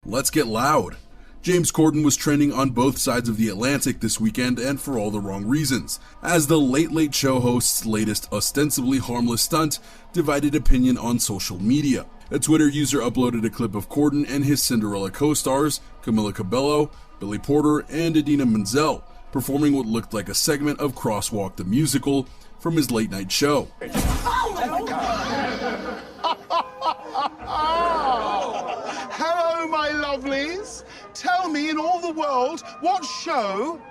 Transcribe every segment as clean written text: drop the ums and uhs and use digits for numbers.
Let's get loud. James Corden was trending on both sides of the Atlantic this weekend, and for all the wrong reasons, as the Late Late Show host's latest ostensibly harmless stunt divided opinion on social media. A Twitter user uploaded a clip of Corden and his Cinderella co-stars, Camila Cabello, Billy Porter, and Idina Menzel, performing what looked like a segment of Crosswalk the Musical from his late night show. Hello, my lovelies. Tell me in all the world what show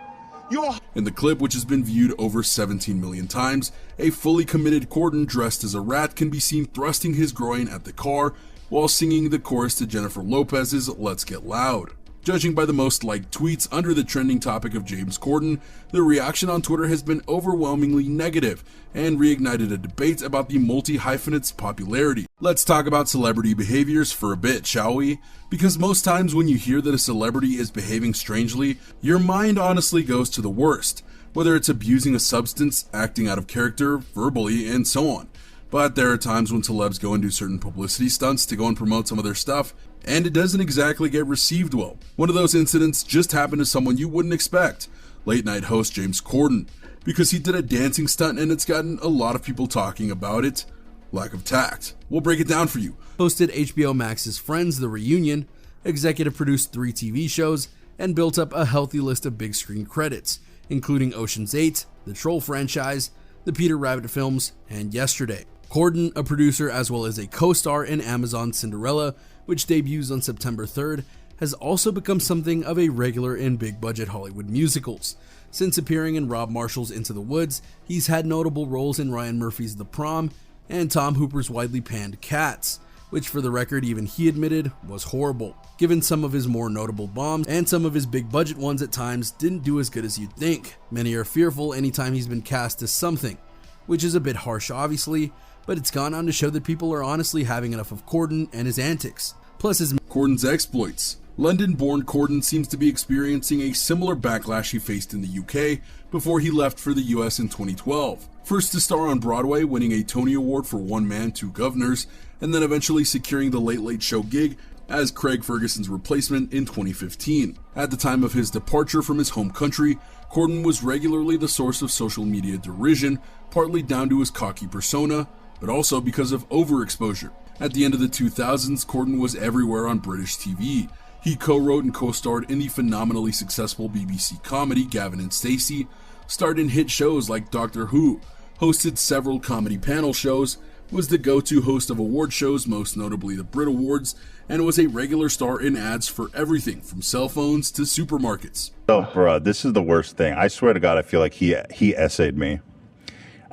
you're... In the clip, which has been viewed over 17 million times, a fully committed Corden dressed as a rat can be seen thrusting his groin at the car while singing the chorus to Jennifer Lopez's Let's Get Loud. Judging by the most liked tweets under the trending topic of James Corden, the reaction on Twitter has been overwhelmingly negative and reignited a debate about the multi-hyphenate's popularity. Let's talk about celebrity behaviors for a bit, shall we? Because most times when you hear that a celebrity is behaving strangely, your mind honestly goes to the worst, whether it's abusing a substance, acting out of character, verbally, and so on. But there are times when celebs go and do certain publicity stunts to go and promote some of their stuff, and it doesn't exactly get received well. One of those incidents just happened to someone you wouldn't expect, late night host James Corden, because he did a dancing stunt and it's gotten a lot of people talking about it. Lack of tact. We'll break it down for you. Hosted HBO Max's Friends, The Reunion, executive produced 3 TV shows, and built up a healthy list of big screen credits, including Ocean's 8, the Troll franchise, the Peter Rabbit films, and Yesterday. Corden, a producer as well as a co-star in Amazon's Cinderella, which debuts on September 3rd, has also become something of a regular in big-budget Hollywood musicals. Since appearing in Rob Marshall's Into the Woods, he's had notable roles in Ryan Murphy's The Prom and Tom Hooper's widely panned Cats, which for the record even he admitted was horrible. Given some of his more notable bombs and some of his big-budget ones at times didn't do as good as you'd think. Many are fearful anytime he's been cast as something, which is a bit harsh obviously, but it's gone on to show that people are honestly having enough of Corden and his antics. Plus his Corden's exploits. London-born Corden seems to be experiencing a similar backlash he faced in the UK before he left for the US in 2012. First to star on Broadway, winning a Tony Award for One Man, Two Governors, and then eventually securing the Late Late Show gig as Craig Ferguson's replacement in 2015. At the time of his departure from his home country, Corden was regularly the source of social media derision, partly down to his cocky persona, but also because of overexposure. At the end of the 2000s, Corden was everywhere on British TV. He co-wrote and co-starred in the phenomenally successful BBC comedy Gavin and Stacey, starred in hit shows like Doctor Who, hosted several comedy panel shows, was the go-to host of award shows, most notably the Brit Awards, and was a regular star in ads for everything from cell phones to supermarkets. Oh, bro, this is the worst thing. I swear to God, I feel like he essayed me.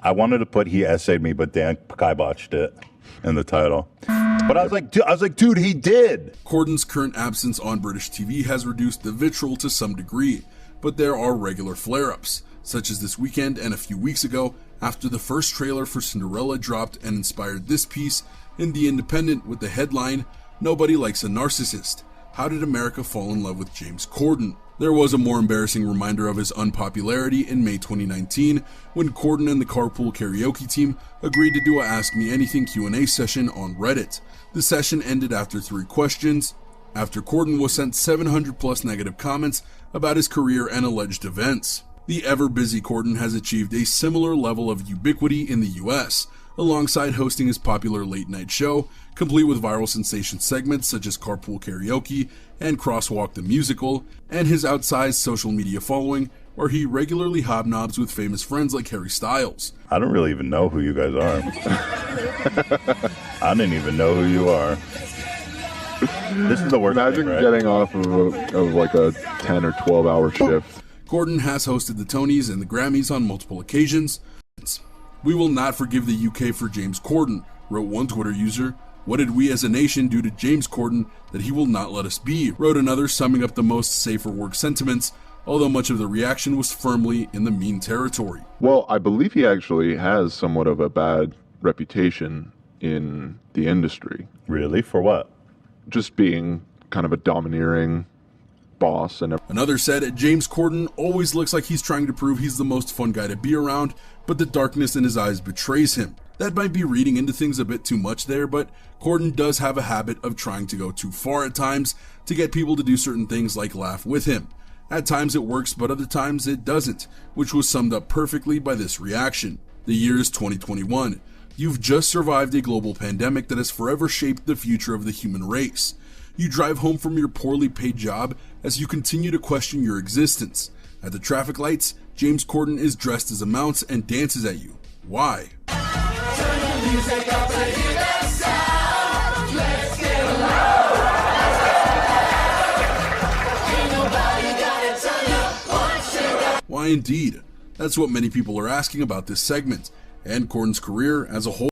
I wanted to put he essayed me, but Dan kibotched it in the title. But I was like, dude, he did. Corden's current absence on British TV has reduced the vitriol to some degree, but there are regular flare-ups, such as this weekend and a few weeks ago, after the first trailer for Cinderella dropped and inspired this piece in The Independent with the headline, "Nobody Likes a Narcissist. How did America fall in love with James Corden?" There was a more embarrassing reminder of his unpopularity in May 2019 when Corden and the Carpool Karaoke team agreed to do a Ask Me Anything Q&A session on Reddit. The session ended after 3 questions, after Corden was sent 700 plus negative comments about his career and alleged events. The ever-busy Corden has achieved a similar level of ubiquity in the US, alongside hosting his popular late-night show, complete with viral sensation segments such as Carpool Karaoke and Crosswalk the Musical, and his outsized social media following, where he regularly hobnobs with famous friends like Harry Styles. I don't really even know who you guys are. I didn't even know who you are. This is the worst Imagine thing, right? getting off of like a 10 or 12 hour shift. Corden has hosted the Tonys and the Grammys on multiple occasions. "We will not forgive the UK for James Corden," wrote one Twitter user. "What did we as a nation do to James Corden that he will not let us be?" wrote another, summing up the most safe for work sentiments, although much of the reaction was firmly in the mean territory. Well, I believe he actually has somewhat of a bad reputation in the industry. Really? For what? Just being kind of a domineering boss and Another said, "James Corden always looks like he's trying to prove he's the most fun guy to be around, but the darkness in his eyes betrays him." That might be reading into things a bit too much there, but Corden does have a habit of trying to go too far at times to get people to do certain things like laugh with him. At times it works, but other times it doesn't, which was summed up perfectly by this reaction. The year is 2021. You've just survived a global pandemic that has forever shaped the future of the human race. You drive home from your poorly paid job as you continue to question your existence. At the traffic lights, James Corden is dressed as a mouse and dances at you. Why? Why indeed? That's what many people are asking about this segment, and Corden's career as a whole.